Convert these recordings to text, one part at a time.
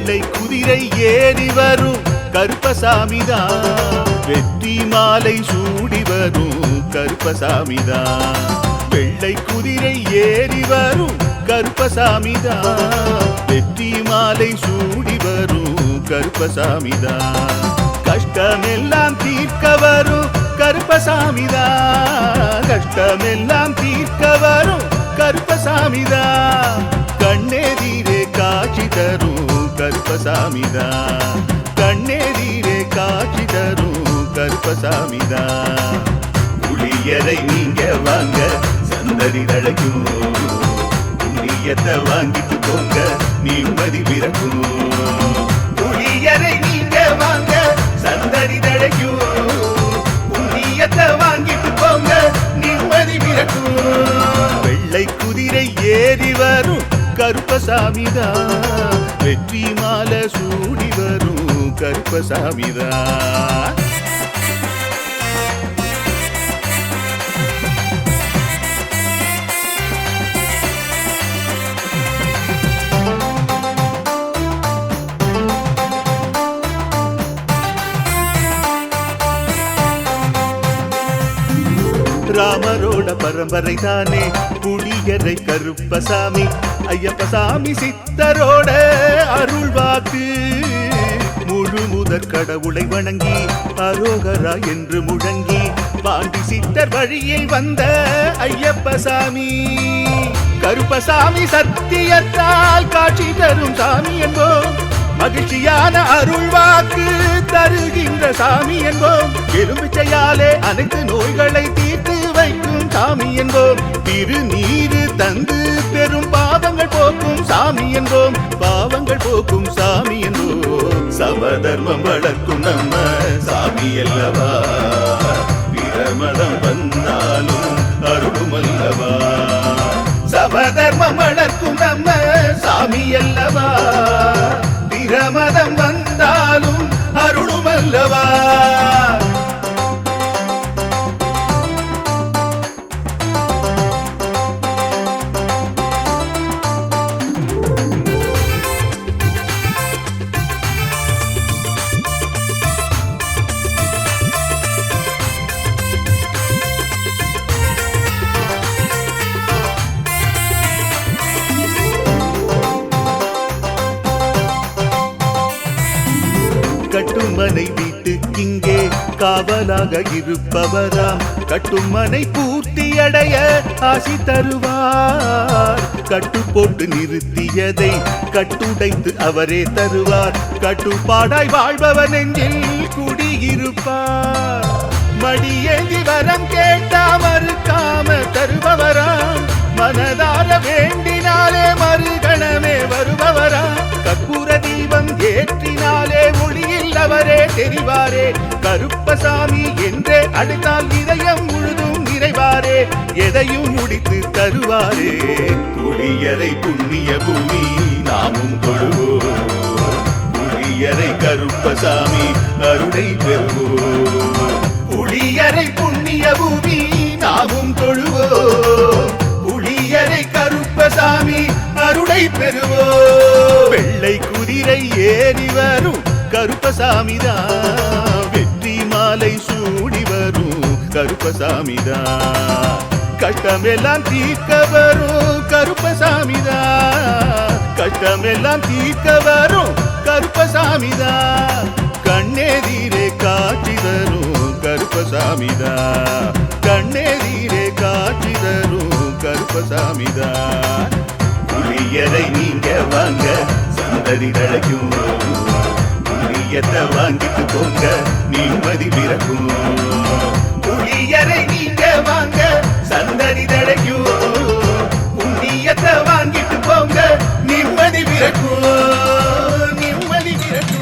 வெள்ளை குதிரை ஏறி வரும் கருப்பசாமிதான், வெற்றி மாலை சூடி வரும் கருப்பசாமிதான். வெள்ளை குதிரை ஏறி வரும் கருப்பசாமிதான், வெற்றி மாலை சூடி வரும் கருப்பசாமிதான். கஷ்டமெல்லாம் தீர்க்க வரும் கருப்பசாமிதான், கஷ்டமெல்லாம் தீர்க்க வரும் கருப்பசாமிதான். கண்ணெதிரே காட்சி தரும் கருப்பசாமிதான், கண்ணெதிரே காட்சி தரும் கருப்பசாமிதான். புளியரை நீங்க வாங்க சந்ததி தழைக்கும், புண்ணியத்தை வாங்கிட்டு போங்க நிம்மதி பிறக்கும். புளியரை நீங்க வாங்க சந்ததி தழைக்கும், புண்ணியத்தை வாங்கிட்டு போங்க நிம்மதி பிறக்கும். வெள்ளை குதிரை ஏறி வரும் கருப்பசாமிதான், வெற்றி மாலை சூடி வரும் கருப்பசாமிதான். ராமரோட பரம்பரை தானே புளியரை கருப்பசாமி, ஐயப்பசாமி சித்தரோட அருள்வாக்கு. முழு முதற் கடவுளை வணங்கி அரோகரா என்று முழங்கி பாண்டி சித்தர் வழியில் வந்த ஐயப்பசாமி. கருப்பசாமி சத்தியத்தால் காட்சி தரும் சாமி என்போம், மகிழ்ச்சியான அருள்வாக்கு தருகின்ற சாமி என்போம். எலும்பிச்சையாலே அனைத்து நோய்களை தீர்த்து வைக்கும் சாமி என்போம். திருநீரு தந்து பெரும் பாவங்கள் போக்கும் சாமி என்போம், பாவங்கள் போக்கும் சாமி என்போம். சமதர்மம் வளர்க்கும் நம்ம சாமி அல்லவா, பிரமதம் வந்தாலும் அருளும் அல்லவா. சமதர்மம் வளர்க்கும் நம்ம சாமி அல்லவா, பிரமதம் வந்தாலும் அருளும் அல்லவா. கட்டுமனை வீட்டுக்கிங்கே காவலாக இருப்பவராம், கட்டுமனை பூர்த்தியடைய ஆசி தருவார். கட்டு போட்டு நிறுத்தியதை கட்டுடைத்து அவரே தருவார், கட்டுப்பாடாய் வாழ்பவர் நெஞ்சில் குடியிருப்பார். மடியேந்தி வரம் கேட்டா மறுக்காம தருபவராம், மனதார வேண்டினாலே மறுகணமே வருபவராம். கற்பூர தீபம் ஏற்றினாலே ஒளியில் அவரே தெரிவாரே, கருப்பசாமி என்றே அழைத்தால் இதயம் முழுதும் நிறைவாரே, எதையும் முடித்து தருவாரே. புளியரை புண்ணிய பூமி நாமும் தொழுவோம், புளியரை கருப்பசாமி அருளை பெறுவோம். புளியரை புண்ணிய பூமி நாமும் தொழுவோம், புளியரை கருப்பசாமி அருளை பெறுவோம். வெள்ளை குதிரை ஏறி வரும் கருப்பசாமிதான், வெற்றி மாலை சூடி வரும் கருப்பசாமிதான். கஷ்டமெல்லாம் தீர்க்க வரும் கருப்பசாமிதான், கஷ்டமெல்லாம் தீர்க்க வரும் கருப்பசாமிதான். கண்ணெதிரே காட்சி தரும் கருப்பசாமிதான், கண்ணெதிரே காட்சி தரும் கருப்பசாமிதான். புளியரை நீங்க வாங்க சந்ததி தழைக்கும், புளியத்தை வாங்கிட்டு போங்க நிம்மதி பிறக்கும். புளியரை நீங்க வாங்க சந்ததி தழைக்கும், புண்ணியத்தை வாங்கிட்டு போங்க நிம்மதி பிறக்கும், நிம்மதி பிறக்கும்.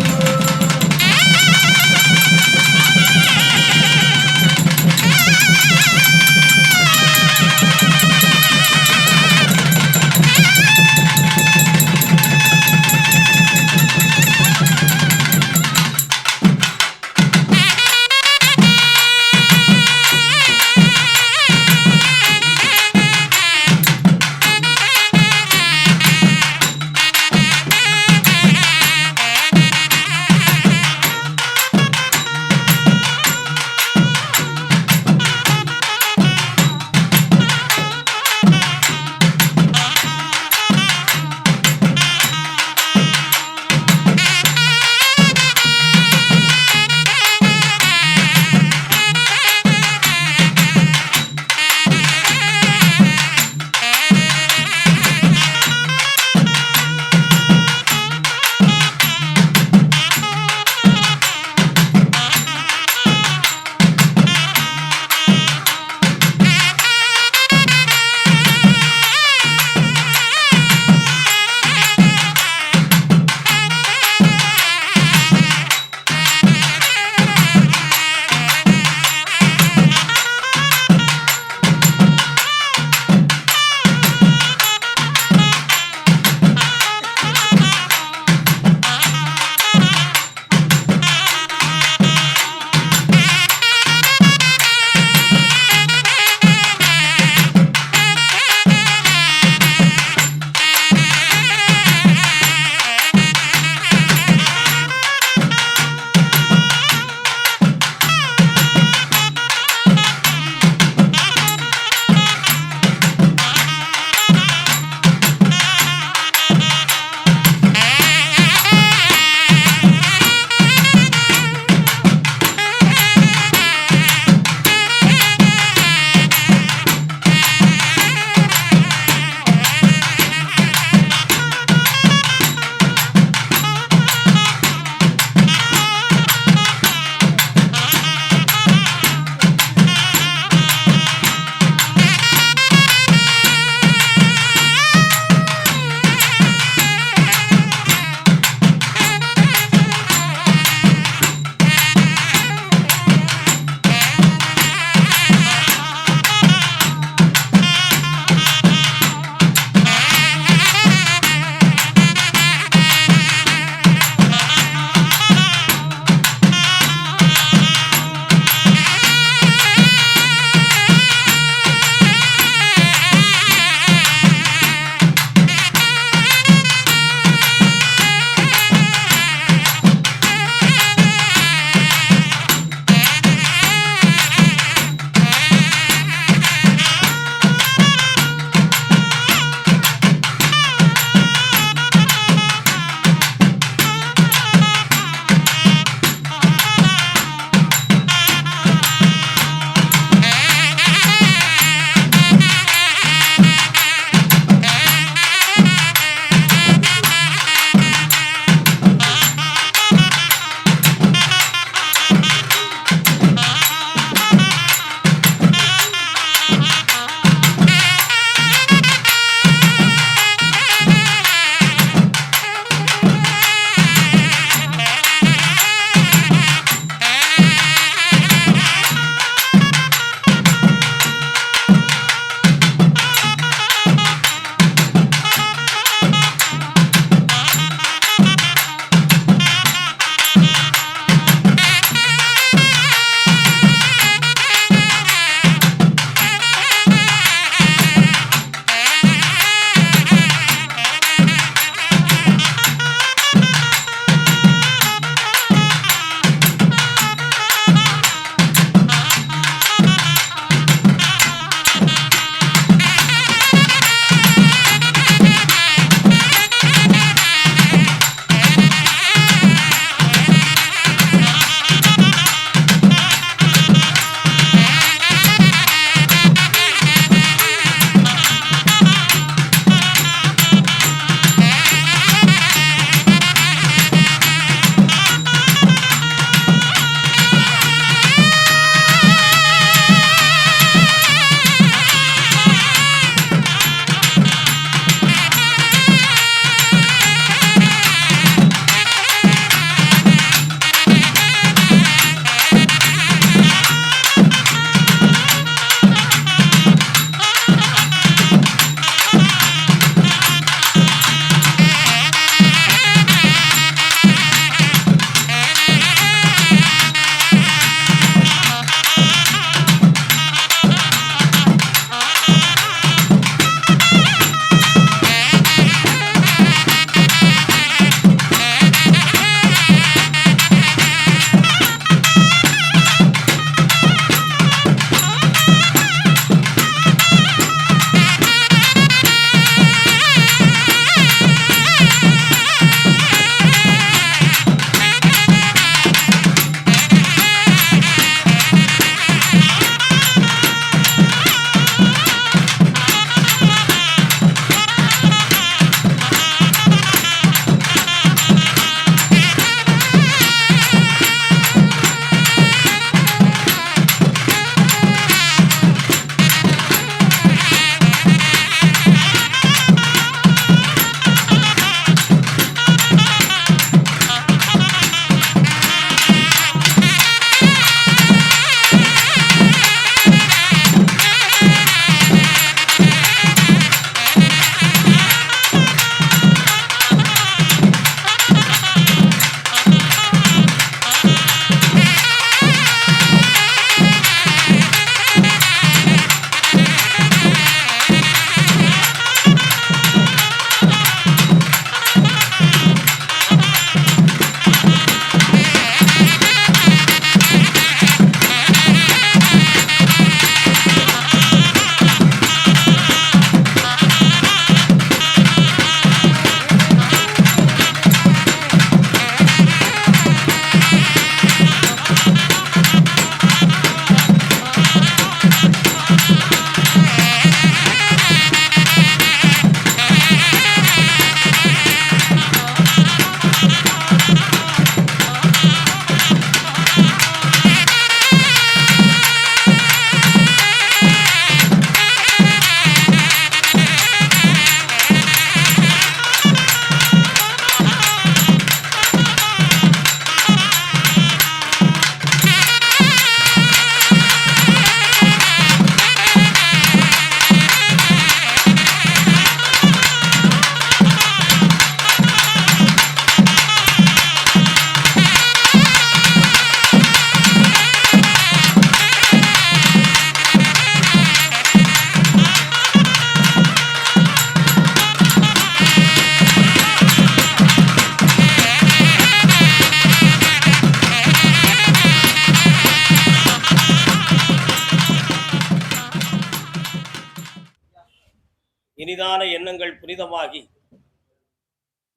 எண்ணங்கள் புனிதமாகி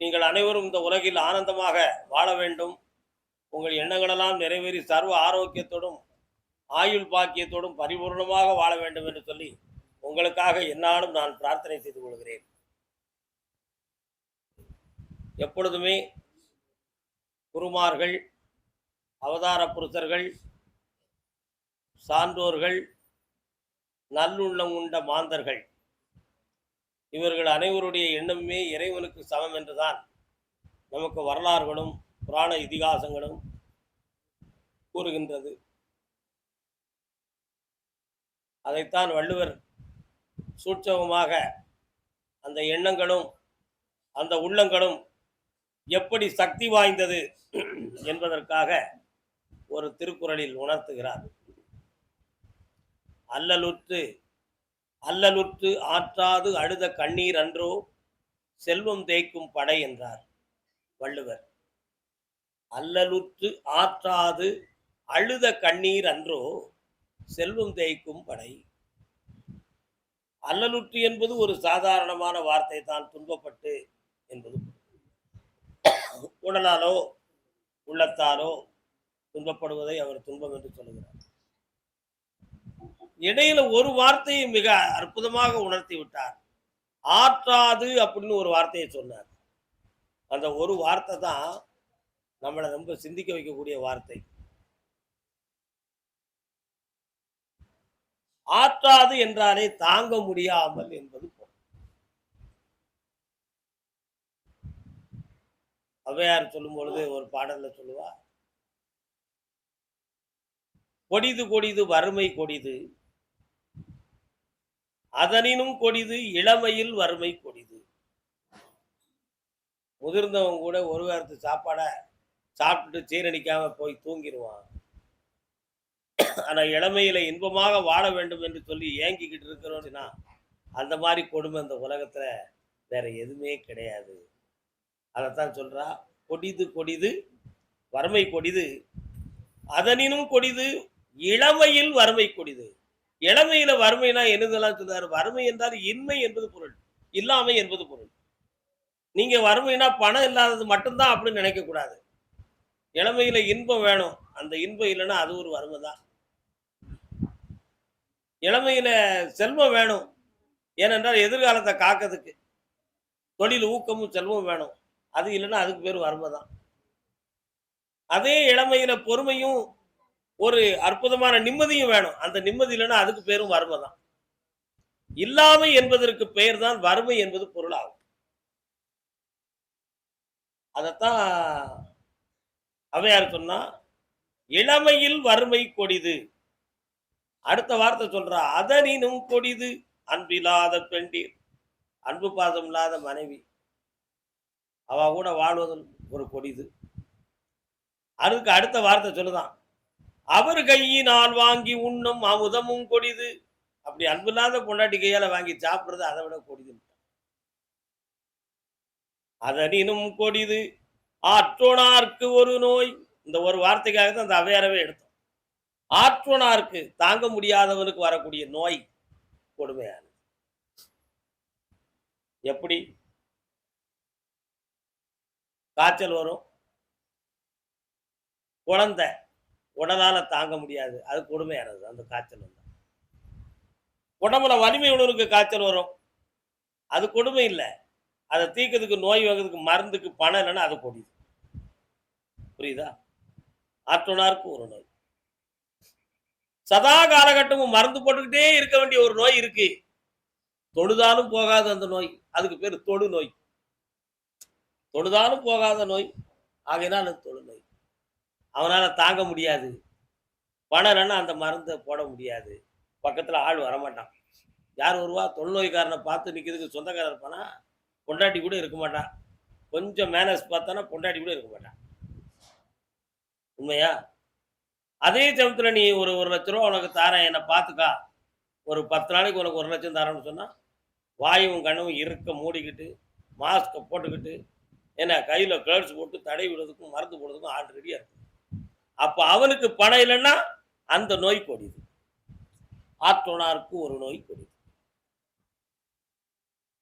நீங்கள் அனைவரும் இந்த உலகில் ஆனந்தமாக வாழ வேண்டும். உங்கள் எண்ணங்களெல்லாம் நிறைவேறி சர்வ ஆரோக்கியத்தோடும் ஆயுள் பாக்கியத்தோடும் பரிபூர்ணமாக வாழ வேண்டும் என்று சொல்லி உங்களுக்காக எந்நாளும் நான் பிரார்த்தனை செய்து கொள்கிறேன். எப்பொழுதுமே குருமார்கள், அவதார புருஷர்கள், சான்றோர்கள், நல்லுள்ளம் உண்ட மாந்தர்கள் இவர்கள் அனைவருடைய எண்ணமே இறைவனுக்கு சமம் என்றுதான் நமக்கு வரலாறுகளும் புராண இதிகாசங்களும் கூறுகின்றது. அதைத்தான் வள்ளுவர் சூட்சமமாக அந்த எண்ணங்களும் அந்த உள்ளங்களும் எப்படி சக்தி வாய்ந்தது என்பதற்காக ஒரு திருக்குறளில் உணர்த்துகிறார். அல்லலுற்று அல்லலுற்று ஆற்றாது அழுத கண்ணீர் அன்றோ செல்வம் தேய்க்கும் படை என்றார் வள்ளுவர். அல்லலுற்று ஆற்றாது அழுத கண்ணீர் அன்றோ செல்வம் தேய்க்கும் படை. அல்லலுற்று என்பது ஒரு சாதாரணமான வார்த்தை தான். துன்பப்பட்டு என்பது உடலாலோ உள்ளத்தாலோ துன்பப்படுவதை அவர் துன்பம் என்று சொல்லுகிறார். இடையில ஒரு வார்த்தையை மிக அற்புதமாக உணர்த்தி விட்டார். ஆற்றாது அப்படின்னு ஒரு வார்த்தையை சொன்னார். அந்த ஒரு வார்த்தை தான் நம்மளை ரொம்ப சிந்திக்க வைக்கக்கூடிய வார்த்தை. ஆற்றாது என்றாலே தாங்க முடியாமல் என்பது பொருள். ஔவையார் சொல்லும் பொழுது ஒரு பாடல்ல சொல்லுவா, கொடிது கொடிது வறுமை கொடிது, அதனினும் கொடிது இளமையில் வறுமை கொடிது. முதிர்ந்தவங்க கூட ஒரு வாரத்து சாப்பாடை சாப்பிட்டுட்டு சீரணிக்காம போய் தூங்கிடுவான். ஆனா இளமையில இன்பமாக வாழ வேண்டும் என்று சொல்லி ஏங்கிக்கிட்டு இருக்கிறோம்னா அந்த மாதிரி கொடுமை அந்த உலகத்துல வேற எதுவுமே கிடையாது. அதைத்தான் சொல்றா, கொடிது கொடிது வறுமை கொடிது, அதனினும் கொடிது இளமையில் வறுமை கொடிது. இளமையில வறுமைனா என்னதெல்லாம் சொல்றாரு? வறுமை என்றால் இன்மை என்பது பொருள், இல்லாமை என்பது பொருள். நீங்க வறுமைனா பணம் இல்லாதது மட்டும்தான் அப்படின்னு நினைக்க கூடாது. இளமையில இன்பம் வேணும், அந்த இன்பம் இல்லைன்னா அது ஒரு வறுமை தான். இளமையில செல்வம் வேணும், ஏனென்றால் எதிர்காலத்தை காக்கிறதுக்கு தொழில் ஊக்கமும் செல்வம் வேணும், அது இல்லைன்னா அதுக்கு பேர் வறுமை தான். அதே இளமையில பொறுமையும் ஒரு அற்புதமான நிம்மதியும் வேணும், அந்த நிம்மதி இல்லைன்னா அதுக்கு பேரும் வறுமை தான். இல்லாமை என்பதற்கு பெயர் தான் வறுமை என்பது பொருளாகும். அதத்தான் ஔவையார் சொன்னா, இளமையில் வறுமை கொடிது. அடுத்த வார்த்தை சொல்றா, அதனினும் கொடிது அன்பில்லாத பெண்டீர். அன்பு பாசம் இல்லாத மனைவி, அவ கூட வாழ்வதில் ஒரு கொடிது. அதுக்கு அடுத்த வார்த்தை சொல்லுதான், அவர் கையினால் வாங்கி உண்ணும் அமுதமும் கொடிது. அப்படி அன்பில்லாத பொண்டாட்டி கையால வாங்கி சாப்பிடுறது அதை விட கொடிது. அதனினும் கொடிது ஆற்றோனார்க்கு ஒரு நோய். இந்த ஒரு வார்த்தைக்காக தான் அந்த அவையாரவே எடுத்தோம். ஆற்றோனார்க்கு தாங்க முடியாதவனுக்கு வரக்கூடிய நோய் கொடுமையானது. எப்படி? காய்ச்சல் வரும், குழந்தை உடலால தாங்க முடியாது, அது கொடுமையானது. அந்த காய்ச்சல் வந்தா உடம்புல வலிமை உள்ளவனுக்கு காய்ச்சல் வரும், அது கொடுமை இல்லை. அதை தீக்கிறதுக்கு நோய் வாங்கிறதுக்கு மருந்துக்கு பணம் இல்லைன்னா அது கொடிது. புரியுதா? ஆற்றோனாருக்கு ஒரு நோய். சதா காலகட்டமும் மருந்து போட்டுக்கிட்டே இருக்க வேண்டிய ஒரு நோய் இருக்கு, தொழுதாலும் போகாத அந்த நோய், அதுக்கு பேர் தொழு நோய். தொழுதாலும் போகாத நோய், ஆகையினால் அது தொழு நோய். அவனால தாங்க முடியாது, பணம் இல்லைன்னா அந்த மருந்தை போட முடியாது, பக்கத்துல ஆள் வரமாட்டான். யார் வருவா? தொழுநோய்க்காரனை பார்த்து நிற்கிறதுக்கு சொந்தக்காரர் இருப்பானா? பொண்டாட்டி கூட இருக்க மாட்டான். கொஞ்சம் மேனஸ் பார்த்தானா பொண்டாட்டி கூட இருக்க மாட்டான். உண்மையா? அதே சமயத்தில் நீ ஒரு 1,00,000 ரூபா உனக்கு தாரேன், என்னை பார்த்துக்கா, ஒரு 10 நாளைக்கு உனக்கு 1,00,000 தரேன்னு சொன்னா வாயும் கண்ணும் இருக்க மூடிக்கிட்டு மாஸ்கை போட்டுக்கிட்டு என்ன கையில கிளவுஸ் போட்டு தடை விடுறதுக்கும் மருந்து போடுறதுக்கும் ஆள் ரெடியா இருக்கு. அப்ப அவனுக்கு பணம் இல்லைன்னா அந்த நோய் கொடிது. ஆற்றோனாருக்கு ஒரு நோய் கொடிது.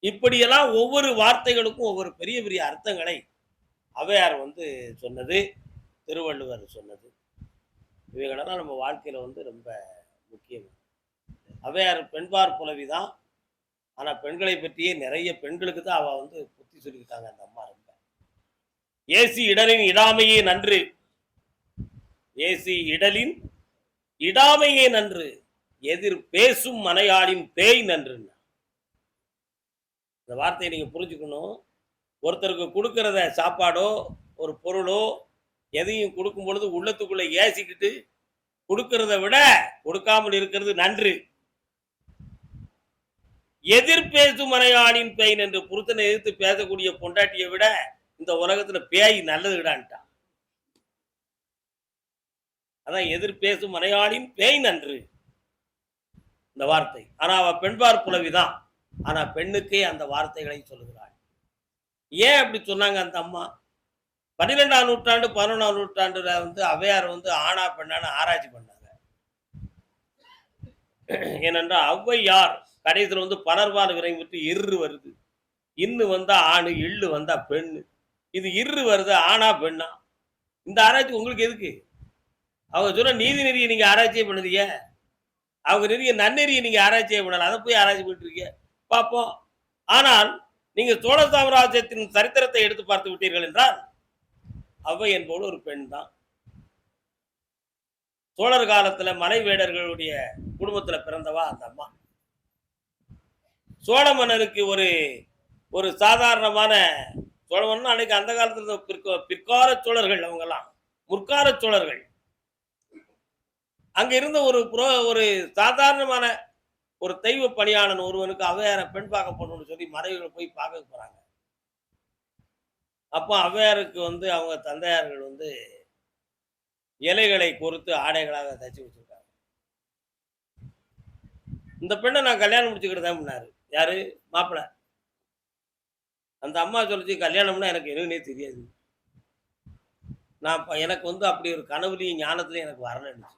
இப்படியெல்லாம் ஒவ்வொரு வார்த்தைகளுக்கும் ஒவ்வொரு பெரிய பெரிய அர்த்தங்களை ஔவையார் சொன்னது, திருவள்ளுவர் சொன்னது. இவைகளெல்லாம் நம்ம வாழ்க்கையில ரொம்ப முக்கியம். ஔவையார் பெண்பார் புலவி தான். ஆனா பெண்களை பற்றியே நிறைய பெண்களுக்கு தான் அவ புத்தி சொல்லியிருக்காங்க அந்த அம்மா ரொம்ப. ஏசி இடலின் இடாமையே நன்று. ஏசி இடலின் இடாமையே நன்று. எதிர் பேசும் மனையாளின் பேய் நன்று. இந்த வார்த்தையை நீங்க புரிஞ்சுக்கணும். ஒருத்தருக்கு கொடுக்கறத சாப்பாடோ ஒரு பொருளோ எதையும் கொடுக்கும் பொழுது உள்ளத்துக்குள்ள ஏசிக்கிட்டு கொடுக்கறத விட கொடுக்காமல் இருக்கிறது நன்று. எதிர் பேசும் மனையாளின் பேய் என்று புருத்தனை எதிர்த்து பேசக்கூடிய பொண்டாட்டியை விட இந்த உலகத்துல பேய் நல்லதுடான்ட்டான். அதான் எதிர் பேசும் மனையாளின் பேய் நன்று இந்த வார்த்தை. ஆனா அவ பெண்பார் புலவிதான். ஆனா பெண்ணுக்கே அந்த வார்த்தைகளை சொல்லுகிறாள். ஏன் அப்படி சொன்னாங்க அந்த அம்மா? 12ஆம் நூற்றாண்டு 11ஆம் நூற்றாண்டுல ஔவையார் ஆணா பெண்ணான்னு ஆராய்ச்சி பண்ணாங்க. ஏனென்றால் ஔவையார் கடைசியில் பலர்பால் விரைவிட்டு இரு வருது. இன்னு வந்தா ஆணு, இல்லு வந்தா பெண்ணு. இது இரு வருது, ஆணா பெண்ணா? இந்த ஆராய்ச்சி உங்களுக்கு எதுக்கு? அவங்க சொன்ன நீதி நெறியை நீங்க ஆராய்ச்சியே பண்ணுதீங்க. அவங்க நெறிய நன்னெறியை நீங்க ஆராய்ச்சியே பண்ணல. அதை போய் ஆராய்ச்சி பண்ணிட்டு இருக்கீங்க. பார்ப்போம். ஆனால் நீங்க சோழ சாம்ராஜ்யத்தின் சரித்திரத்தை எடுத்து பார்த்து விட்டீர்கள் என்றால் ஔவை என்பவள் ஒரு பெண் தான். சோழர் காலத்துல மலை வேடர்களுடைய குடும்பத்துல பிறந்தவா அந்த அம்மா. சோழ மன்னருக்கு ஒரு சாதாரணமான சோழ மன்னன் அன்னைக்கு அந்த காலத்துல பிற்கால சோழர்கள், அவங்க எல்லாம் முற்கால சோழர்கள். அங்க இருந்த ஒரு சாதாரணமான ஒரு தெய்வ பணியாளன் ஒருவனுக்கு ஔவையாரை பெண் பார்க்க போகணும்னு சொல்லி மறைவுல போய் பார்க்க போறாங்க. அப்போ ஔவையாருக்கு அவங்க தந்தையார்கள் இலைகளை பொறுத்து ஆடைகளாக தச்சு வச்சிருக்காங்க. இந்த பெண்ணை நான் கல்யாணம் முடிச்சுக்கிட்டு பண்ணாரு. யாரு? மாப்பிள்ளை. அந்த அம்மா சொல்லிச்சு, கல்யாணம்னா எனக்கு என்னன்னே தெரியாது. எனக்கு அப்படி ஒரு கனவுலையும் ஞானத்திலையும் எனக்கு வரலன்னு.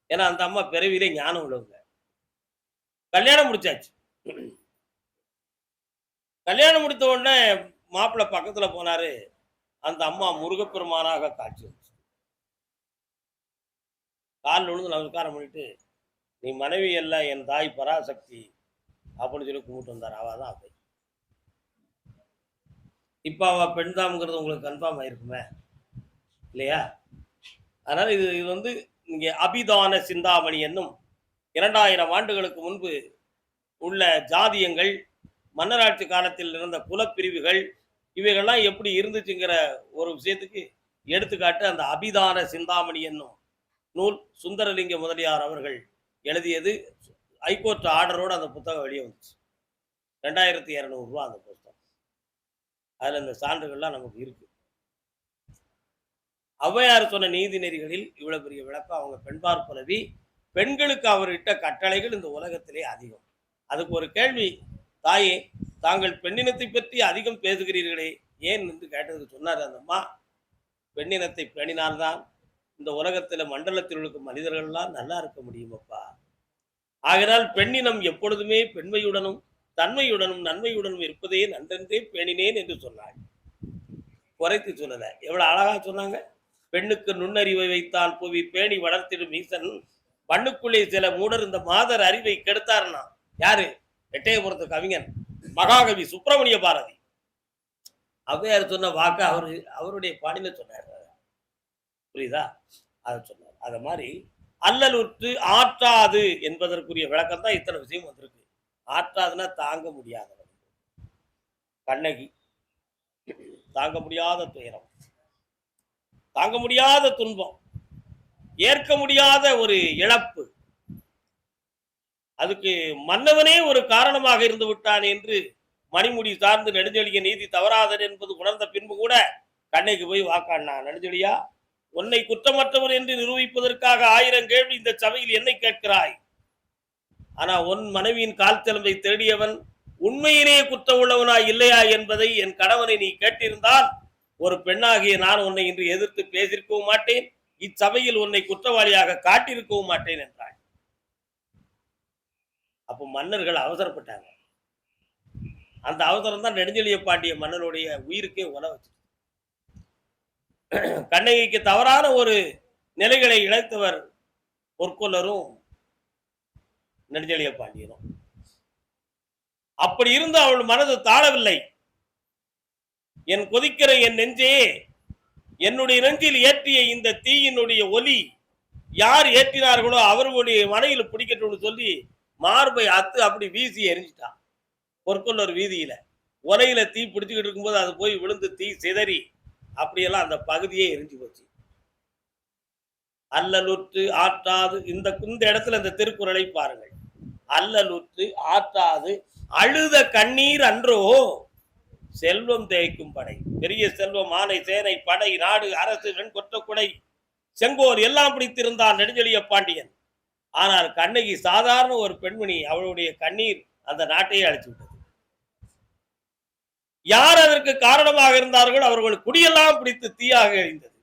ஏன்னா அந்த அம்மா பிறவிலே ஞானம் உள்ளவங்க. கல்யாணம் முடிச்சாச்சு. கல்யாணம் முடித்த உடனே மாப்பிள்ளை பக்கத்துல போனாரு. அந்த அம்மா முருகப்பெருமானாக காட்சி வந்துச்சு. காலில் விழுந்து நமஸ்காரம் பண்ணிட்டு, நீ மனைவி அல்ல, என் தாய் பராசக்தி அப்படின்னு சொல்லி கும்பிட்டு வந்தார். அவ தான் அவை. இப்ப அவ பெண் தாம்ங்கிறது உங்களுக்கு கன்ஃபார்ம் ஆயிருக்குமே இல்லையா? அதனால இது இங்கே அபிதான சிந்தாமணி என்னும் 2000 ஆண்டுகளுக்கு முன்பு உள்ள ஜாதியங்கள், மன்னராட்சி காலத்தில் இருந்த குலப்பிரிவுகள், இவைகள்லாம் எப்படி இருந்துச்சுங்கிற ஒரு விஷயத்துக்கு எடுத்துக்காட்டு அந்த அபிதான சிந்தாமணி என்னும் நூல். சுந்தரலிங்க முதலியார் அவர்கள் எழுதியது. ஹைகோர்ட் ஆர்டரோடு அந்த புத்தகம் வெளியே வந்துச்சு. 2200 ரூபா அந்த புத்தகம். அதுல இந்த சான்றுகள்லாம் நமக்கு இருக்கு. ஔவையார் சொன்ன நீதி நெறிகளில் இவ்வளவு பெரிய விளக்கம். அவங்க பெண்பார் புலவி. பெண்களுக்கு அவர் இட்ட கட்டளைகள் இந்த உலகத்திலே அதிகம். அதுக்கு ஒரு கேள்வி, தாயே தாங்கள் பெண்ணினத்தை பற்றி அதிகம் பேசுகிறீர்களே ஏன் என்று கேட்டதுக்கு சொன்னார் அந்த அம்மா, பெண்ணினத்தை பேணினால்தான் இந்த உலகத்துல மண்டலத்தில் இருக்கும் மனிதர்கள்லாம் நல்லா இருக்க முடியும் அப்பா. ஆகினால் பெண்ணினம் எப்பொழுதுமே பெண்மையுடனும் தன்மையுடனும் நன்மையுடனும் இருப்பதே நன்றென்றே பேணினேன் என்று சொன்னாள். குறைத்து சொல்லல. எவ்வளவு அழகா சொன்னாங்க. பெண்ணுக்கு நுண்ணறிவை வைத்தால் புவி பேணி வளர்த்திடும் ஈசன், பண்ணுக்குள்ளே சில மூடர் இந்த மாதர் அறிவை கெடுத்தார்னா. யாரு? எட்டயபுரத்து கவிஞன் மகாகவி சுப்பிரமணிய பாரதி. ஔவையார் சொன்ன வாக்க அவருடைய பாணியில சொன்னார். புரியுதா? அதை சொன்னார். அத மாதிரி அல்லலுற்று ஆற்றாது என்பதற்குரிய விளக்கம் தான் இத்தனை விஷயம் வந்திருக்கு. ஆற்றாதுன்னா தாங்க முடியாதவன். கண்ணகி தாங்க முடியாத துயரம், தாங்க முடியாத துன்பம், ஏற்க முடியாத ஒரு இழப்பு, அதுக்கு மன்னவனே ஒரு காரணமாக இருந்து விட்டான் என்று மணிமுடி சார்ந்து நெடுஞ்செழிய நீதி தவறாதது என்பது உணர்ந்த பின்பு கூட கண்ணைக்கு போய் வாக்காடினா, நெடுஞ்செழியா உன்னை குற்றமற்றவர் என்று நிரூபிப்பதற்காக 1000 கேள்வி இந்த சபையில் என்னை கேட்கிறாய். ஆனா உன் மனைவியின் கால் சிலம்பை தேடியவன் உண்மையிலே குற்றம் உள்ளவனா இல்லையா என்பதை என் கணவனை நீ கேட்டிருந்தால் ஒரு பெண்ணாகிய நான் உன்னை இன்று எதிர்த்து பேசியிருக்கவும் மாட்டேன், இச்சபையில் உன்னை குற்றவாளியாக காட்டியிருக்கவும் மாட்டேன் என்றாள். அப்போ மன்னர்கள் அவசரப்பட்டாங்க. அந்த அவசரம் தான் நெடுஞ்செழிய பாண்டிய மன்னனுடைய உயிருக்கே உல வச்சு. கண்ணகிக்கு தவறான ஒரு நிலைகளை இழைத்தவர் பொற்கொல்லரும் நெடுஞ்செழிய பாண்டியரும். அப்படி இருந்து அவள் மனது தாழவில்லை. என் கொதிக்கிற என் நெஞ்சே, என்னுடைய நெஞ்சில் ஏற்றிய இந்த தீயினுடைய ஒலி யார் ஏற்றினார்களோ அவர்களுடைய மனையில் பிடிக்கட்டும்னு சொல்லி மார்பை அத்து அப்படி வீசி எரிஞ்சிட்டான். பொற்கொல்லர் வீதியில உலையில தீ பிடிச்சுக்கிட்டு இருக்கும்போது அது போய் விழுந்து தீ சிதறி அப்படியெல்லாம் அந்த பகுதியே எரிஞ்சு போச்சு. அல்லலுற்று ஆற்றாது இந்த இடத்துல இந்த திருக்குறளை பாருங்கள். அல்லலுற்று ஆற்றாது அழுத கண்ணீர் அன்றோ செல்வம் தேய்க்கும் படை. பெரிய செல்வம், ஆணை, சேனை, படை, நாடு, அரசு, வெண்கொற்ற குடை, செங்கோல் எல்லாம் பிடித்திருந்தான் நெடுஞ்செழிய பாண்டியன். ஆனால் கண்ணகி சாதாரண ஒரு பெண்மணி. அவளுடைய கண்ணீர் அந்த நாட்டையே அழிச்சு விட்டது. யார் அதற்கு காரணமாக இருந்தார்கள்? அவர்கள் குடியெல்லாம் பிடித்து தீயாக எரிந்தது.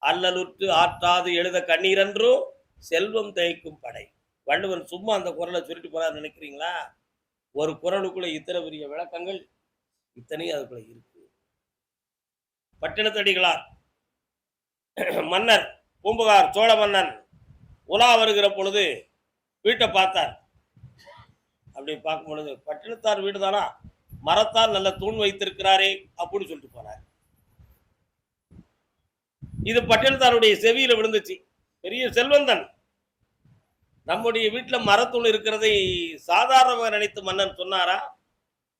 அல்லலுற்று ஆற்றாது எழுத கண்ணீர் என்றோ செல்வம் தேய்க்கும் படை. வள்ளுவன் சும்மா அந்த குரலை சொல்லிட்டு போறாரு நினைக்கிறீங்களா? ஒரு குரலுக்குள்ள இத்தனை பெரிய விளக்கங்கள், இத்தனையும் அதுக்குள்ள இருக்கு. பட்டினத்தடிகளார் மன்னர் பூம்புகார் சோழ மன்னன் உலா வருகிற பொழுது வீட்டை பார்த்தார். அப்படி பார்க்கும் பொழுது பட்டினத்தார் வீடு தானா, மரத்தால் நல்ல தூண் வைத்திருக்கிறாரே அப்படின்னு சொல்லிட்டு போனார். இது பட்டினத்தாருடைய செவியில விழுந்துச்சு. பெரிய செல்வந்தன், நம்முடைய வீட்டுல மரத்தூண் இருக்கிறதை சாதாரணமாக நினைத்து மன்னன் சொன்னாரா,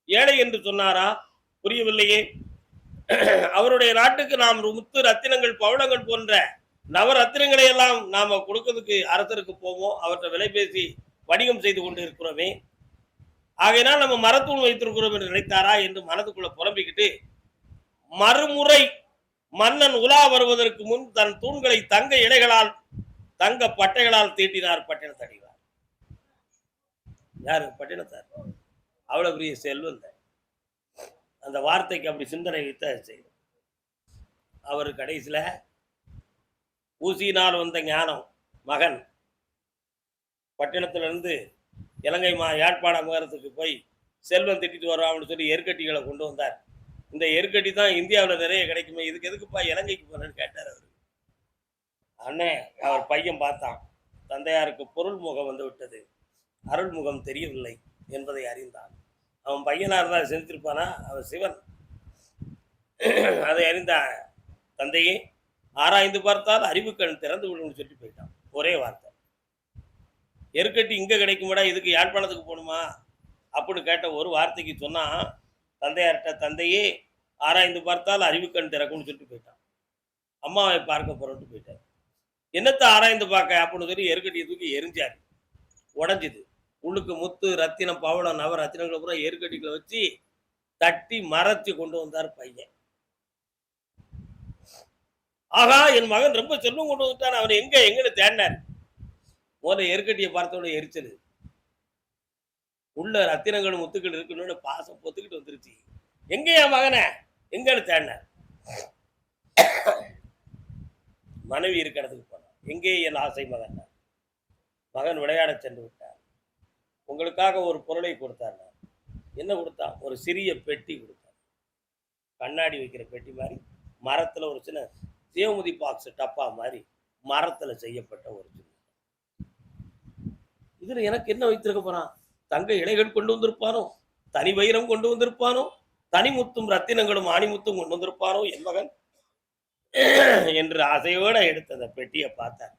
ஏழை என்று சொன்னாரா? புரியவில்லையே. அவருடைய நாட்டுக்கு நாம் முத்து ரத்தினங்கள் பவளங்கள் போன்ற நவரத்தினங்களை எல்லாம் நாம கொடுக்கிறதுக்கு அரசருக்கு போவோம், அவற்றை விலை பேசி வணிகம் செய்து கொண்டு இருக்கிறோமே, ஆகையினால் நம்ம மரத்தூண் வைத்திருக்கிறோம் என்று நினைத்தாரா என்று மனதுக்குள்ள புலம்பிக்கிட்டு மறுமுறை மன்னன் உலா வருவதற்கு முன் தன் தூண்களை தங்க இலைகளால் தங்க பட்டைகளால் தீட்டினார் பட்டினத்தடிகளார். யாரு? பட்டினத்தார். அவ்வளவு பெரிய செல்வந்த. அந்த வார்த்தைக்கு அப்படி சிந்தனை வைத்த செய்யும். அவர் கடைசியில ஊசியினால் வந்த ஞானம் மகன் பட்டினத்திலிருந்து இலங்கை யாழ்ப்பாண நகரத்துக்கு போய் செல்வம் திட்டிட்டு வர்றான்னு சொல்லி எருக்கட்டிகளை கொண்டு வந்தார். இந்த எருக்கட்டி தான் இந்தியாவில் நிறைய கிடைக்குமே, இதுக்கு எதுக்குப்பா இலங்கைக்கு போறேன்னு கேட்டார் அவர். அண்ணே, அவர் பையன் பார்த்தான், தந்தையாருக்கு பொருள் முகம் வந்து விட்டது, அருள்முகம் தெரியவில்லை என்பதை அறிந்தான். அவன் பையனா இருந்தால் செஞ்சிருப்பானா? அவன் சிவன். அதை அறிந்த தந்தையே, ஆராய்ந்து பார்த்தால் அறிவுக்கண் திறந்து விடுன்னு சொல்லிட்டு போயிட்டான். ஒரே வார்த்தை. எருக்கட்டி இங்க கிடைக்குமாடா, இதுக்கு யாழ்ப்பாணத்துக்கு போகணுமா அப்படின்னு கேட்ட ஒரு வார்த்தைக்கு சொன்னா தந்தையார்கிட்ட, தந்தையே ஆராய்ந்து பார்த்தால் அறிவுக்கண் திறக்கும்னு சொல்லிட்டு போயிட்டான். அம்மாவை பார்க்க போறோம்ட்டு போயிட்டார். என்னத்தை ஆராய்ந்து பார்க்க அப்படின்னு சொல்லி எருக்கட்டியை தூக்கி எரிஞ்சாரு. உடஞ்சிது. உள்ளுக்கு முத்து ரத்தினம் பவளம் நவ ரத்தினங்களை பூரா எருக்கட்டிகளை வச்சு தட்டி மறைச்சு கொண்டு வந்தார் பையன். ஆகா, என் மகன் ரொம்ப செல்வம் கொண்டு வந்துட்டான், அவன் எங்கன்னு தேடினார். முதல்ல எருக்கட்டியை பார்த்தோட எரிச்சது. உள்ள ரத்தினங்கள் முத்துக்கள் இருக்கணும்னு பாசம் பொத்துக்கிட்டு வந்துருச்சு. எங்க என் மகனை எங்கன்னு தேடினார். மனைவி இருக்க இடத்துக்கு போனார். எங்கே என் ஆசை மகன்? மகன் விளையாட சென்று விட்டார். உங்களுக்காக ஒரு பொருளை கொடுத்தார். என்ன கொடுத்தான்? ஒரு சிறிய பெட்டி கொடுத்தார். கண்ணாடி வைக்கிற பெட்டி மாதிரி, மரத்துல ஒரு சின்ன தேவமுதி பாக்ஸ் டப்பா மாதிரி மரத்துல செய்யப்பட்ட ஒரு சின்ன. இதுல எனக்கு என்ன வைத்திருக்க போறான்? தங்க இலைகள் கொண்டு வந்திருப்பானோ, தனி வைரம் கொண்டு வந்திருப்பானோ, தனிமுத்தும் ரத்தினங்களும் ஆணிமுத்தும் கொண்டு வந்திருப்பானோ என் மகன் என்று ஆசையோட எடுத்த அந்த பெட்டியை பார்த்தார்.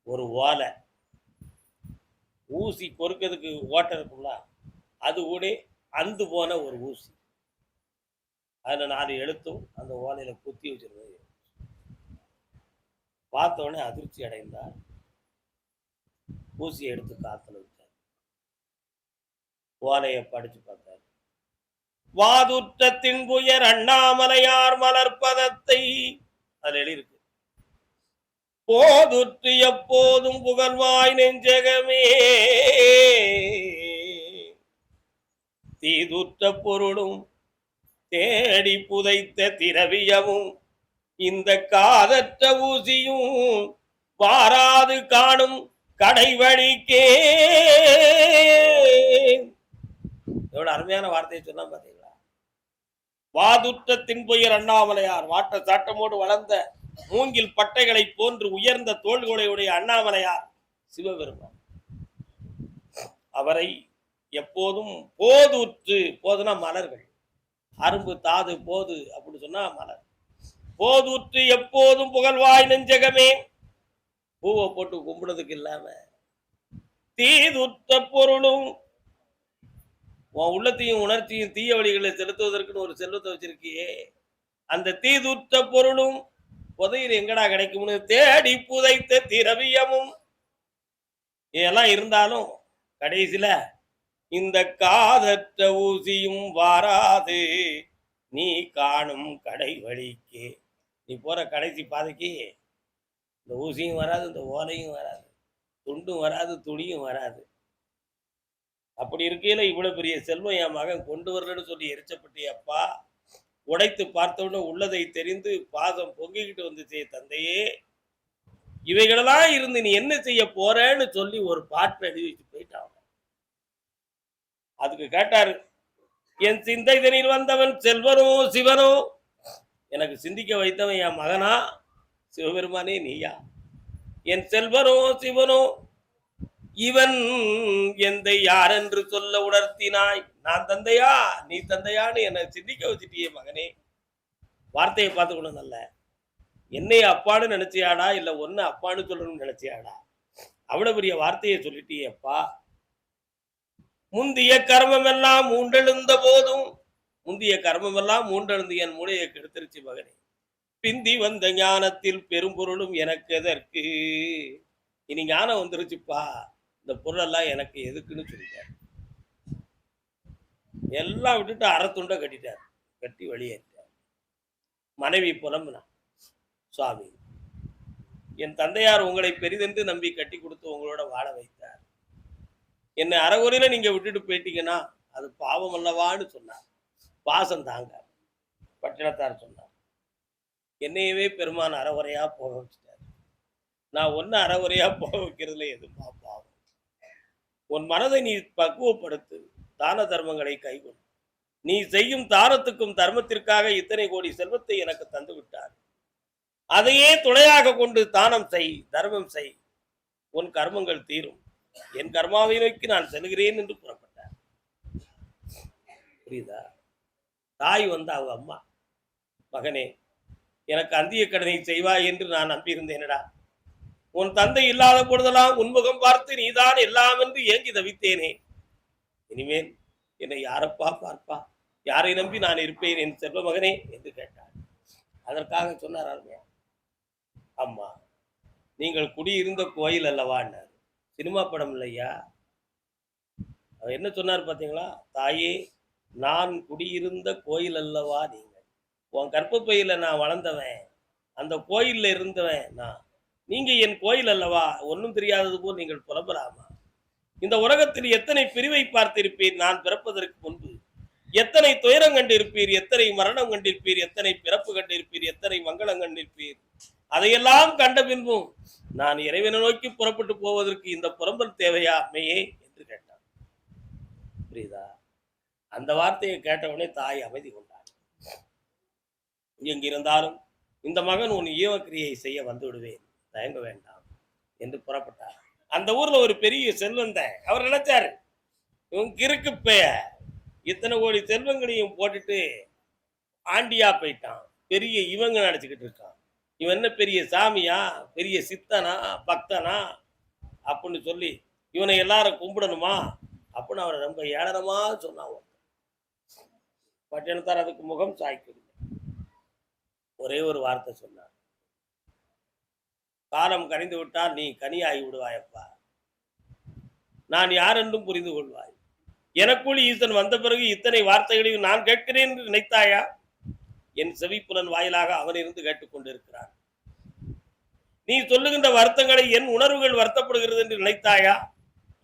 ஒரு ஓலை, ஊசி பொறுக்கிறதுக்கு ஓட்டை இருக்கும்ல, அது கூட அந்து போன ஒரு ஊசி. அதுல 4 எழுத்தும் அந்த ஓலையில குத்தி வச்சிருந்தது. பார்த்த உடனே அதிர்ச்சி அடைந்தார். ஊசியை எடுத்து காத்துல வச்சார். ஓலையை படிச்சு பார்த்தார். வாதுற்ற தின்புயர் அண்ணாமலையார் மலர்பதத்தை அதுல எழுதியிருக்கு. போதுற்று எப்போதும் புகழ்வாய் நெஞ்சகமே, தீதுற்ற பொருளும் தேடி புதைத்த திரவியமும் இந்த காதற்ற ஊசியும் வாராது காணும் கடைவழிக்கே. எவ்வளவு அருமையான வார்த்தையை சொன்னா பாத்தீங்களா? வாதுற்ற தின்புயர் அண்ணாமலையார் வாட்ட சாட்டமோடு வளர்ந்த மூங்கில் பட்டைகளை போன்று உயர்ந்த தோள்களையுடைய அண்ணாமலையார் சிவபெருமான். அவரை எப்போதும் போதுற்று, போதுனா மலர்கள், அரும்பு தாது போது அப்படின்னு சொன்னா மலர். போதுற்று எப்போதும் புகழ்வாய் நெஞ்சகமே, பூவை போட்டு கும்பிடுறதுக்கு இல்லாம தீதுற்ற பொருளும் உன் உள்ளத்தையும் உணர்ச்சியும் தீய வழிகளை செலுத்துவதற்குன்னு ஒரு செல்வத்தை வச்சிருக்கியே, அந்த தீதுற்ற பொருளும் புதையில எங்கடா கிடைக்கும்னு தேடி புதைத்த திரவியமும் இதெல்லாம் இருந்தாலும் கடைசியில இந்த காதற்ற ஊசியும் வாராது நீ காணும் கடை வழிக்கு. நீ போற கடைசி பாதைக்கு இந்த ஊசியும் வராது, இந்த ஓலையும் வராது, துண்டும் வராது, துணியும் வராது. அப்படி இருக்கையில இவ்வளவு பெரிய செல்வம் என் மகன் கொண்டு வரலன்னு சொல்லி எரிச்சப்பட்டு அப்பா உடைத்து பார்த்தவுடனே உள்ளதை தெரிந்து பாதம் பொங்கிக்கிட்டு வந்துச்சே தந்தையே, இவைகளெல்லாம் இருந்து நீ என்ன செய்ய போறேன்னு சொல்லி ஒரு பாட்டு எழுதி வச்சு போயிட்டான். அதுக்கு கேட்டாரு, என் சிந்தைதனில் வந்தவன் செல்வனோ சிவனோ, எனக்கு சிந்திக்க வைத்தவன் என் மகனா சிவபெருமானே நீயா? என் செல்வனோ சிவனோ இவன் எந்தை யார் என்று சொல்ல உணர்த்தினாய். நான் தந்தையா நீ தந்தையான்னு என்னை சிந்திக்க வச்சுட்டியே மகனே. வார்த்தையை பார்த்து கூட நல்ல, என்னை அப்பான்னு நினைச்சியாடா இல்ல ஒன்னு அப்பான்னு சொல்லணும்னு நினைச்சியாடா? அவ்வளவு பெரிய வார்த்தையை சொல்லிட்டியே அப்பா. முந்திய கர்மம் எல்லாம் மூண்டெழுந்த போதும், முந்திய கர்மம் எல்லாம் மூண்டெழுந்து என் மூளையை கெடுத்துருச்சு மகனே. பிந்தி வந்த ஞானத்தில் பெரும்பொருளும் எனக்கு எதற்கு? இனி ஞானம் வந்துருச்சுப்பா, இந்த பொருளெல்லாம் எனக்கு எதுக்குன்னு சொல்லிட்டார். எல்லாம் விட்டுட்டு அறத்துண்டை கட்டிட்டார், கட்டி வெளியேற்றார். மனைவி புலம்புனா, சுவாமி என் தந்தையார் உங்களை பெரிதென்று நம்பி கட்டி கொடுத்து உங்களோட வாழ வைத்தார். என்னை அறகுறையில நீங்க விட்டுட்டு போயிட்டீங்கன்னா அது பாவம் அல்லவான்னு சொன்னார். பாசம் தாங்க பட்டினத்தார் சொன்னார், என்னையவே பெருமான் அறகுறையா போக வச்சுட்டார். நான் ஒன்னு அறகுறையா போக வைக்கிறதுல எதுமா பாவம்? உன் மனதை நீ பக்குவப்படுத்து, தான தர்மங்களை கைகொள். நீ செய்யும் தானத்துக்கும் தர்மத்திற்காக இத்தனை கோடி செல்வத்தை எனக்கு தந்து விட்டார். அதையே துணையாக கொண்டு தானம் செய், தர்மம் செய், உன் கர்மங்கள் தீரும். என் கர்மாவை நோக்கி நான் செல்கிறேன் என்று புறப்பட்டார். புரியுதா? தாய் வந்து அவங்க அம்மா, மகனே எனக்கு அந்திய கடனை செய்வாய் என்று நான் நம்பியிருந்தேனடா. உன் தந்தை இல்லாத பொழுதெல்லாம் உன்முகம் பார்த்து நீதான் எல்லாம் என்று ஏங்கி தவித்தேனே. இனிமேல் என்னை யாரப்பா பார்ப்பா, யாரை நம்பி நான் இருப்பேன் என் செல்வ மகனே என்று கேட்டார். அதற்காக சொன்னார் அருமையா, அம்மா நீங்கள் குடியிருந்த கோயில் அல்லவான்னார். சினிமா படம் இல்லையா? அவர் என்ன சொன்னார் பார்த்தீங்களா? தாயே நான் குடியிருந்த கோயில் அல்லவா நீங்கள். உன் கற்பப்பையில நான் வளர்ந்தவன், அந்த கோயில்ல இருந்தவன் நான். நீங்க என் கோயில் அல்லவா, ஒன்றும் தெரியாதது போல் நீங்கள் புலம்பலாமா? இந்த உலகத்தில் எத்தனை பிரிவை பார்த்திருப்பீர் நான் பிறப்பதற்கு முன்பு. எத்தனை துயரம் கண்டிருப்பீர், எத்தனை மரணம் கண்டிருப்பீர், எத்தனை பிறப்பு கண்டிருப்பீர், எத்தனை மங்களம் கண்டிருப்பீர். அதையெல்லாம் கண்ட பின்பும் நான் இறைவனை நோக்கி புறப்பட்டு போவதற்கு இந்த புறம்பல் தேவையா அம்மையே என்று கேட்டான். புரியுதா? அந்த வார்த்தையை கேட்டவனே தாய் அமைதி கொண்டார். எங்கிருந்தாலும் இந்த மகன் உன் ஈவக்கிரியை செய்ய வந்து விடுவேன், தயங்க வேண்டாம் என்று புறப்பட்டார். அந்த ஊர்ல ஒரு பெரிய செல்வந்த அவர் நினைச்சாரு, இவங்க இருக்கு பெய இத்தனை கோடி செல்வங்களையும் போட்டுட்டு ஆண்டியா போயிட்டான், பெரிய இவங்க நினைச்சுக்கிட்டு இருக்கான். இவன் என்ன பெரிய சாமியா, பெரிய சித்தனா, பக்தனா அப்படின்னு சொல்லி இவனை எல்லாரும் கும்பிடணுமா அப்படின்னு அவரை ரொம்ப ஏளனமா சொன்னான். பட்டினத்தார் அதுக்கு முகம் சாய்க்குது. ஒரே ஒரு வார்த்தை சொன்னார், காலம் கனிந்து விட்டால் நீ கனியாகி விடுவாயப்பா, நான் யார் என்றும் புரிந்து கொள்வாய். எனக்குள் ஈசன் வந்த பிறகு இத்தனை வார்த்தைகளையும் நான் கேட்கிறேன் என்று நினைத்தாயா? என் செவிப்புலன் வாயிலாக அவன் இருந்து கேட்டுக்கொண்டிருக்கிறான். நீ சொல்லுகின்ற வருத்தங்களை என் உணர்வுகள் வருத்தப்படுகிறது என்று நினைத்தாயா?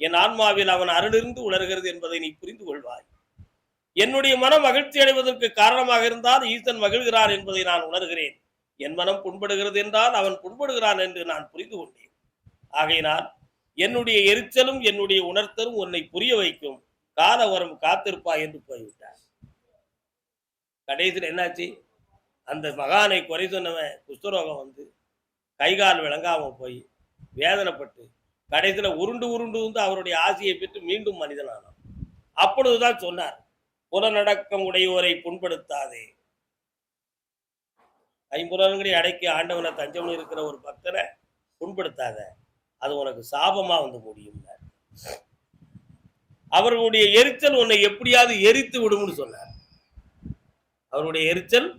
என் ஆன்மாவில் அவன் அருளிருந்து உணர்கிறது என்பதை நீ புரிந்து கொள்வாய். என்னுடைய மனம் மகிழ்ச்சி அடைவதற்கு காரணமாக இருந்தால் ஈசன் மகிழ்கிறான் என்பதை நான் உணர்கிறேன். என் மனம் புண்படுகிறது என்றால் அவன் புண்படுகிறான் என்று நான் புரிந்து கொண்டேன். ஆகையினால் என்னுடைய எரிச்சலும் என்னுடைய உணர்த்தலும் உன்னை புரிய வைக்கும். கால வரும் காத்திருப்பா என்று போய்விட்டார். கடைசியில் என்னாச்சு? அந்த மகானை குறை சொன்னவன் குஷ்டரோகம் வந்து கைகால் விளங்காம போய் வேதனைப்பட்டு கடைசியில உருண்டு உருண்டு வந்து அவருடைய ஆசையை பெற்று மீண்டும் மனிதனானான். அப்பொழுதுதான் சொன்னார், புலநடக்கம் உடையோரை புண்படுத்தாதே. ஐம்புலன்களை அடக்கி ஆண்டவனை தஞ்சம் இருக்கிற ஒரு பக்தனை புண்படுத்தாத, அது உனக்கு சாபமா வந்து முடியும். அவர்களுடைய எரிச்சல் உன்னை எப்படியாவது எரித்து விடும்னு சொன்னார். அவருடைய எரிச்சல்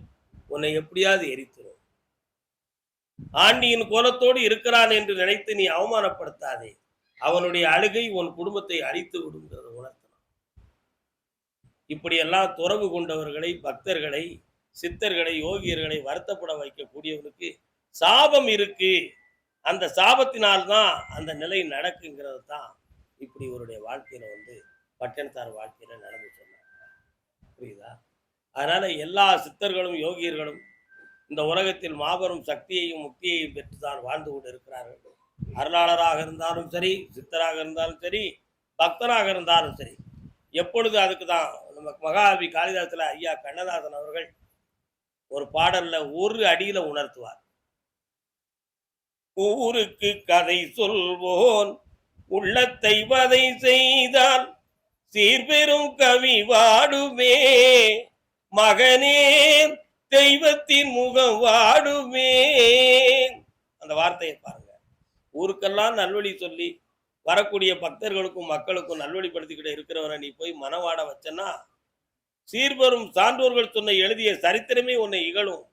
உன்னை எப்படியாவது எரித்துடும். ஆண்டியின் கோலத்தோடு இருக்கிறான் என்று நினைத்து நீ அவமானப்படுத்தாதே, அவனுடைய அழுகை உன் குடும்பத்தை அழித்து விடுங்கிறத உணர்த்தணும். இப்படியெல்லாம் துறவு கொண்டவர்களை, பக்தர்களை, சித்தர்களை, யோகியர்களை வருத்தப்பட வைக்கக்கூடியவனுக்கு சாபம் இருக்கு. அந்த சாபத்தினால்தான் அந்த நிலை நடக்குங்கிறது தான் இப்படி இவருடைய வாழ்க்கையில வந்து பட்டணத்தார் வாழ்க்கையில நடந்து சொன்னாங்க. புரியுதா? அதனால எல்லா சித்தர்களும் யோகியர்களும் இந்த உலகத்தில் மாபெரும் சக்தியையும் முக்தியையும் பெற்றுதான் வாழ்ந்து கொண்டு இருக்கிறார்கள். அருளாளராக இருந்தாலும் சரி, சித்தராக இருந்தாலும் சரி, பக்தராக இருந்தாலும் சரி. எப்பொழுது அதுக்கு தான் நம்ம மகாகவி காளிதாசல ஐயா கண்ணதாசன் அவர்கள் ஒரு பாடல்ல ஒரு அடியில உணர்த்துவார். ஊருக்கு கதை சொல்வோன் உள்ளத்தை வதை செய்தால் சீர்பெரும் கவி வாடுமே, மகனே தெய்வத்தின் முகம் வாடுமே. அந்த வார்த்தையை பாருங்க. ஊருக்கெல்லாம் நல்வழி சொல்லி வரக்கூடிய பக்தர்களுக்கும் மக்களுக்கும் நல்வழிப்படுத்திக்கிட்டு இருக்கிறவரை நீ போய் மனவாட வச்சனா, சீர்பெரும் சான்றோர்கள் சொன்ன எழுதிய சரித்திரமே உன்னை இகழும்.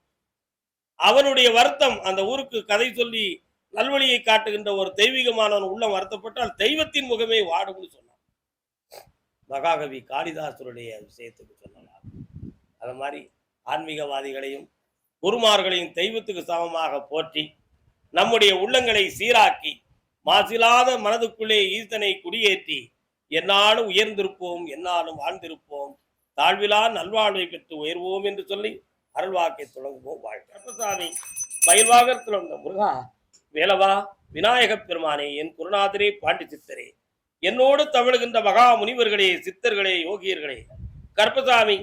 அவனுடைய வருத்தம், அந்த ஊருக்கு கதை சொல்லி நல்வழியை காட்டுகின்ற ஒரு தெய்வீகமானவன் உள்ளம் வருத்தப்பட்டால் தெய்வத்தின் முகமே வாடும்னு சொன்னான். மகாகவி காளிதாசருடைய விஷயத்துக்கு சொல்லலாம். அது மாதிரி ஆன்மீகவாதிகளையும் குருமார்களையும் தெய்வத்துக்கு சமமாக போற்றி நம்முடைய உள்ளங்களை சீராக்கி மாசிலாத மனதுக்குள்ளே ஈசனை குடியேற்றி என்னாலும் உயர்ந்திருப்போம், என்னாலும் வாழ்ந்திருப்போம், தாழ்விலா நல்வாழ்வை பெற்று உயர்வோம் என்று சொல்லி அருள்வாக்கை தொடங்குவோம். வாழ்க்கை மயில்வாகத்தில் வந்த முருகா, வேலவா, விநாயகப் பெருமானே, என் குருநாதரே, பாண்டி சித்தரே, என்னோடு தவழுகின்ற மகா முனிவர்களே, சித்தர்களே, யோகியர்களே, கருப்பசாமி,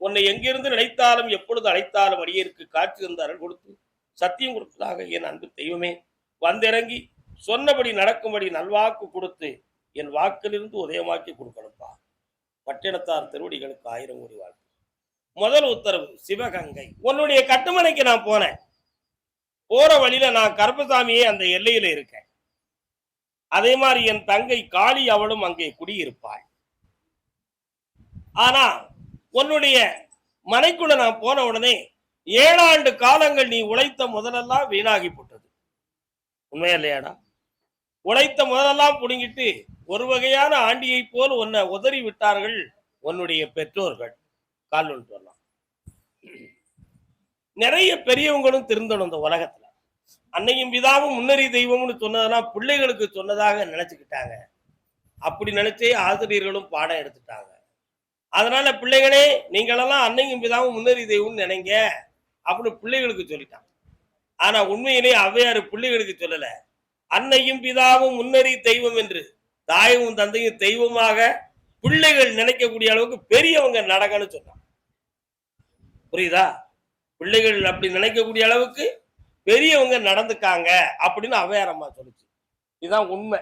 உன்னை எங்கிருந்து நினைத்தாலும் எப்பொழுது அழைத்தாலும் அடியேற்கு காட்சி தந்து அருள் கொடுத்து சத்தியம் கொடுப்பதாக என் அன்பு தெய்வமே, வந்திறங்கி சொன்னபடி நடக்கும்படி நல்வாக்கு கொடுத்து என் வாக்கிலிருந்து உதயமாக்கி கொடுக்கணும்பா. பட்டினத்தார் திருவடிகளுக்கு 1000 கோடி வாழ்த்து. முதல் உத்தரவு, சிவகங்கை. உன்னுடைய கட்டுமனைக்கு நான் போனேன். போற வழியில நான் கருப்பசாமியே அந்த எல்லையில இருக்கேன். அதே மாதிரி என் தங்கை காளி அவளும் அங்கே குடியிருப்பாள். ஆனா உன்னுடைய மனைக்குள்ள நான் போன உடனே 7 ஆண்டு காலங்கள் நீ உழைத்த முதலெல்லாம் வீணாகி போட்டது. உண்மையா இல்லையாடா? உழைத்த முதலெல்லாம் புடுங்கிட்டு ஒரு வகையான ஆண்டியை போல் உன்னை உதறி விட்டார்கள் உன்னுடைய பெற்றோர்கள். கால் சொல்லலாம். நிறைய பெரியவங்களும் திருந்தணும் இந்த உலகத்துல. அன்னையும் பிதாவும் முன்னறி தெய்வம்னு சொன்னதெல்லாம் பிள்ளைகளுக்கு சொன்னதாக நினைச்சுக்கிட்டாங்க. அப்படி நினைச்சே ஆசிரியர்களும் பாடம் எடுத்துட்டாங்க. அதனால பிள்ளைகளே, நீங்களெல்லாம் அன்னையும் பிதாவும் முன்னறி தெய்வம்னு நினைங்க அப்படின்னு பிள்ளைகளுக்கு சொல்லிட்டாங்க. ஆனா உண்மையிலே ஔவையார் பிள்ளைகளுக்கு சொல்லல, அன்னையும் பிதாவும் முன்னறி தெய்வம் என்று தாயும் தந்தையும் தெய்வமாக பிள்ளைகள் நினைக்கக்கூடிய அளவுக்கு பெரியவங்க நடக்கன்னு சொன்னாங்க. புரியுதா? பிள்ளைகள் அப்படி நினைக்கக்கூடிய அளவுக்கு பெரியவங்க நடந்துக்காங்க அப்படின்னு ஔவையார் அம்மா சொல்லுச்சு. இதுதான் உண்மை.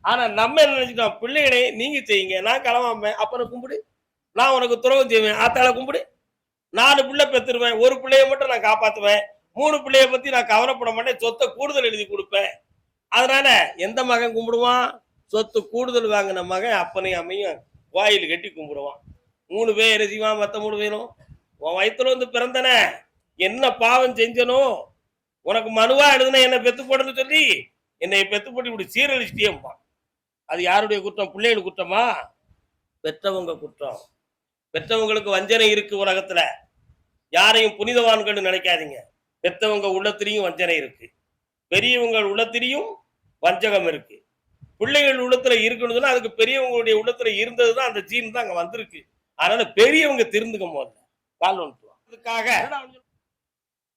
ஆனா நம்ம என்ன நினைச்சிட்டோம், பிள்ளைகளே நீங்க செய்யுங்க, நான் கிளம்பாமேன், அப்பனை கும்பிடு, நான் உனக்கு துரோகம் செய்வேன், ஆத்தாளை கும்பிடு, 4 பிள்ளை பெற்றுருவேன், ஒரு பிள்ளைய மட்டும் நான் காப்பாத்துவேன், 3 பிள்ளைய பத்தி நான் கவலைப்பட மாட்டேன், சொத்தை கூடுதல் எழுதி கொடுப்பேன். அதனால எந்த மகன் கும்பிடுவான்? சொத்து கூடுதல் வாங்கின மகன் அப்பனையும் அம்மையும் கோயில் கட்டி கும்பிடுவான். 3 பேர் செய்வான், மற்ற 3 பேரும் உன் வயிற்றுல வந்து பிறந்தன, என்ன பாவம் செஞ்சனோ, உனக்கு மனுவா எழுதுன என்னை பெத்து போடுன்னு சொல்லி என்னை பெத்து போட்டு இப்படி சீரழிச்சிட்டேம்மா. அது யாருடைய குற்றம்? பிள்ளைகள் குற்றமா? பெற்றவங்க குற்றம். பெற்றவங்களுக்கு வஞ்சனை இருக்கு உலகத்துல. யாரையும் புனிதவான்கள் நினைக்காதீங்க. பெற்றவங்க உள்ளத்திலையும் வஞ்சனை இருக்கு, பெரியவங்க உள்ளத்திலையும் வஞ்சகம் இருக்கு. பிள்ளைகள் உள்ளத்துல இருக்கணும்னா அதுக்கு பெரியவங்களுடைய உள்ளத்துல இருந்ததுதான் அந்த ஜீன் தான் அங்க வந்திருக்கு. அதனால பெரியவங்க திருந்துக்க போது கால் அதுக்காக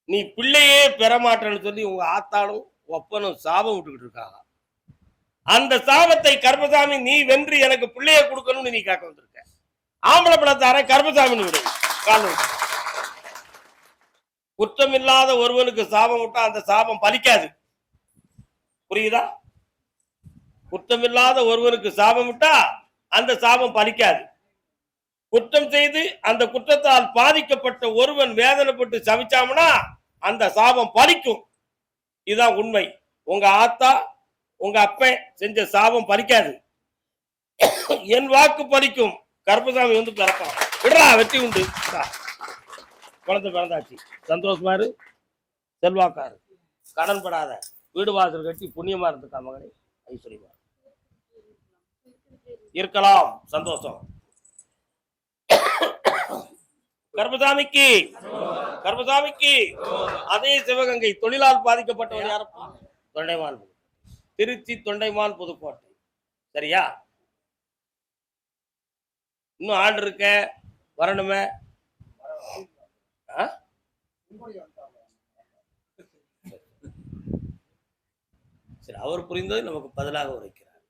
நீ பிள்ளையே பெற மாட்டேன்னு சொல்லி உங்க ஆத்தாலும் ஒப்பனும் சாபம் விட்டுக்கிட்டு இருக்காங்க. அந்த சாபத்தை கருப்பசாமி நீ வென்று எனக்கு பிள்ளைய கொடுக்கணும்னு நீ கேட்க வந்திருக்க. ஆம்பளை பழத்தார கருப்பசாமின்னு விடு. குற்றமில்லாத ஒருவனுக்கு சாபம் விட்டா அந்த சாபம் பலிக்காது. புரியுதா? குற்றமில்லாத ஒருவனுக்கு சாபம் விட்டா அந்த சாபம் பலிக்காது. குற்றம் செய்து அந்த குற்றத்தால் பாதிக்கப்பட்ட ஒருவன் வேதனைப்பட்டு சவிச்சாமனா அந்த சாபம் பலிக்கும். இதுதான் உண்மை. உங்க ஆத்தா உங்க அப்பன் செஞ்ச சாபம் பலிக்காது. என் வாக்கு பலிக்கும். கருப்பசாமி வந்து பிறப்பான். விடுறா, வெற்றி உண்டு. குழந்தை பிறந்தாச்சு, சந்தோஷமா இரு, செல்வாக்காரு, கடன் படாத, வீடு வாசல் கட்டி புண்ணியமா இருந்துக்கா மகனே, ஐஸ்வர்யமா இருக்கலாம். சந்தோஷம். கருப்பசாமிக்கு கருப்பசாமிக்கு. அதே சிவகங்கை தொழிலால் பாதிக்கப்பட்டவர் யாரப்பா? தொண்டைமான், திருச்சி தொண்டைமான் புதுக்கோட்டை. சரியா? இன்னும் ஆள் இருக்க, வரணுமே. சரி, அவர் புரிந்ததை நமக்கு பதிலாக உரைக்கிறார்.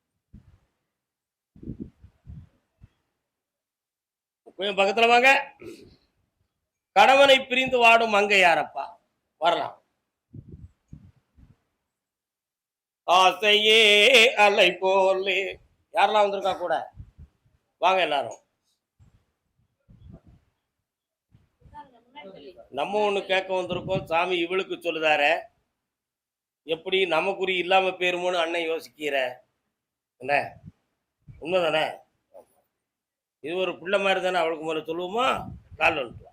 கொஞ்சம் பக்கத்துல வாங்க. கணவனை பிரிந்து வாடும் மங்கை யாரப்பா? வரலாம். ஆசையே அலை போலே. யாரெல்லாம் வந்திருக்கா கூட? வாங்க எல்லாரும். நம்ம ஒண்ணு கேட்க வந்திருக்கோம். சாமி இவளுக்கு சொல்லுதார, எப்படி நமக்குறி இல்லாம பேருமோன்னு அண்ணன் யோசிக்கிற என்ன? உண்மைதானே? இது ஒரு பிள்ளை மாதிரி தானே. அவளுக்கு முதல்ல சொல்லுவோமா? கால் வந்துட்டு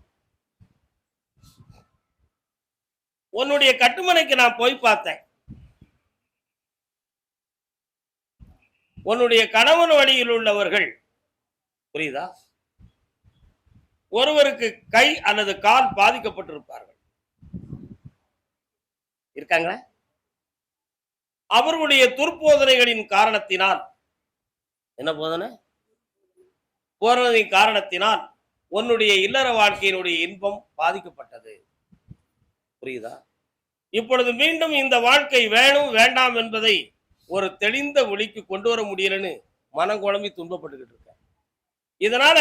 உன்னுடைய கட்டுமனைக்கு நான் போய் பார்த்தேன். உன்னுடைய கணவன் வழியில் உள்ளவர்கள், புரியுதா, ஒருவருக்கு கை அல்லது கால் பாதிக்கப்பட்டிருப்பார்கள். இருக்காங்களா? அவர்களுடைய துர்போதனைகளின் காரணத்தினால், என்ன போதனை? போதனையின் காரணத்தினால் உன்னுடைய இல்லற வாழ்க்கையினுடைய இன்பம் பாதிக்கப்பட்டது. புரியுதா? இப்பொழுது மீண்டும் இந்த வாழ்க்கை வேணும் வேண்டாம் என்பதை ஒரு தெளிந்த ஒளிக்கு கொண்டு வர முடியலன்னு மனம் குழம்பி துன்பப்பட்டுக்கிட்டு இருக்க. இதனால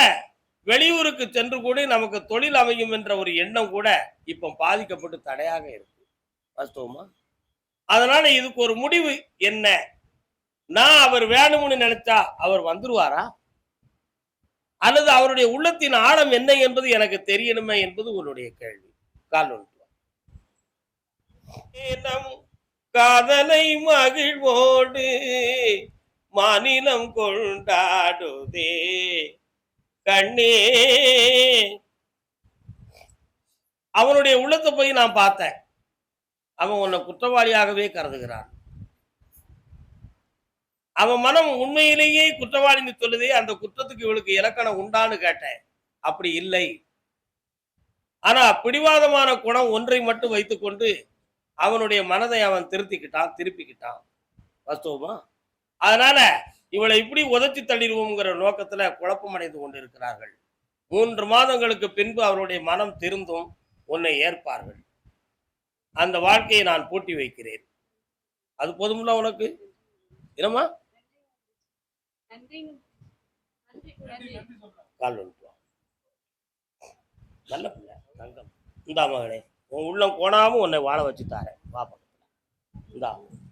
வெளியூருக்கு சென்று கூட நமக்கு தொழில் அமையும் என்ற ஒரு எண்ணம் கூட இப்ப பாதிக்கப்பட்டு தடையாக இருக்கு. வாஸ்தவமா? அதனால இதுக்கு ஒரு முடிவு என்ன? நான் அவர் வேணும்னு நினைச்சா அவர் வந்துருவாரா, அல்லது அவருடைய உள்ளத்தின் ஆழம் என்ன என்பது எனக்கு தெரியணுமே என்பது உன்னுடைய கேள்வி. கால் ஒன்று. காதலை மகிழ்வோடு மாநிலம் கொண்டாடுதே கண்ணே. அவனுடைய உள்ளத்தை போய் நான் பார்த்தேன். அவன் உன்னை குற்றவாளியாகவே கருதுகிறான். அவன் மனம் உண்மையிலேயே குற்றவாளின்னு சொல்லுதே, அந்த குற்றத்துக்கு இவளுக்கு இலக்கணம் உண்டான்னு கேட்டேன். அப்படி இல்லை. ஆனா பிடிவாதமான குணம் ஒன்றை மட்டும் வைத்துக்கொண்டு அவனுடைய மனதை அவன் திருப்பிக்கிட்டான். வாஸ்தவமா? அதனால இவளை இப்படி உதச்சி தள்ளிடுவோம்ங்கிற நோக்கத்துல குழப்பமடைந்து கொண்டு இருக்கிறார்கள். 3 மாதங்களுக்கு பின்பு அவருடைய மனம் திருந்தும், உன்னை ஏற்பார்கள். அந்த வாழ்க்கையை நான் பூட்டி வைக்கிறேன். அது போதும்ல உனக்கு? என்னம்மா? கால் வந்துட்டு நல்ல பிள்ளை தங்கம். இந்தா மகனே, உன் உள்ளம் கோணாம உன்னை வாழ வச்சு தாரேன். பாப்பா இந்தா,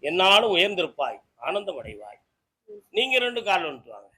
என்னாலும் உயர்ந்திருப்பாய், ஆனந்தம் அடைவாய். நீங்க 2 கால் வந்துட்டு வாங்க.